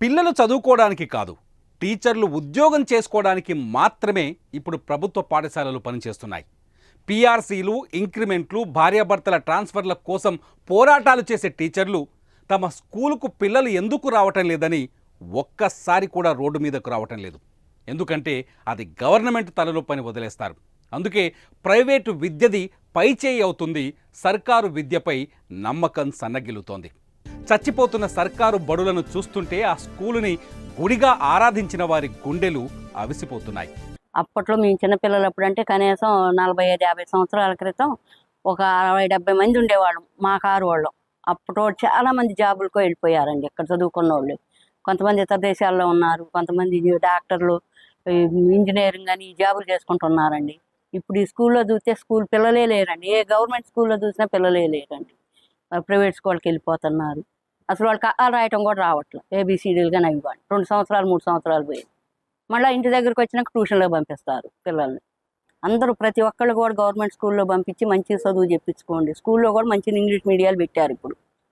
పిల్లలు చదువుకోవడానికి కాదు, టీచర్లు ఉద్యోగం చేసుకోవడానికి మాత్రమే ఇప్పుడు ప్రభుత్వ పాఠశాలలు పనిచేస్తున్నాయి. పీఆర్సీలు, ఇంక్రిమెంట్లు, భార్యాభర్తల ట్రాన్స్ఫర్ల కోసం పోరాటాలు చేసే టీచర్లు తమ స్కూలుకు పిల్లలు ఎందుకు రావటం లేదని ఒక్కసారి కూడా రోడ్డు మీదకు రావటం లేదు. ఎందుకంటే అది గవర్నమెంట్ తలలో పని వదిలేస్తారు. అందుకే ప్రైవేటు విద్యది పైచేయి అవుతుంది, సర్కారు విద్యపై నమ్మకం సన్నగిల్లుతోంది. చచ్చిపోతున్న సర్కారు బడులను చూస్తుంటే ఆ స్కూలుని గుడిగా ఆరాధించిన వారి గుండెలు అవిసిపోతున్నాయి. అప్పట్లో మేము చిన్నపిల్లలు అప్పుడంటే కనీసం 45-50 సంవత్సరాల క్రితం ఒక 60-70 మంది ఉండేవాళ్ళం మా కారు వాళ్ళం. అప్పట్లో చాలా మంది జాబులకు వెళ్ళిపోయారండి. ఇక్కడ చదువుకున్న వాళ్ళు కొంతమంది ఇతర దేశాల్లో ఉన్నారు, కొంతమంది డాక్టర్లు, ఇంజనీరింగ్ అని జాబులు చేసుకుంటున్నారండి. ఇప్పుడు ఈ స్కూల్లో చూస్తే స్కూల్ పిల్లలే లేరండి. ఏ గవర్నమెంట్ స్కూల్లో చూసినా పిల్లలే లేరండి. ప్రైవేట్ స్కూల్కి వెళ్ళిపోతున్నారు. అసలు వాళ్ళకి ఆ రాయటం కూడా రావట్లేదు. ఏబిసిడీలు కానీ అవి కానీ 2 సంవత్సరాలు 3 సంవత్సరాలు పోయి మళ్ళీ ఇంటి దగ్గరికి వచ్చినాక ట్యూషన్లో పంపిస్తారు పిల్లల్ని. అందరూ ప్రతి ఒక్కళ్ళు కూడా గవర్నమెంట్ స్కూల్లో పంపించి మంచి చదువు చెప్పించుకోండి. స్కూల్లో కూడా మంచి ఇంగ్లీష్ మీడియాలు పెట్టారు ఇప్పుడు.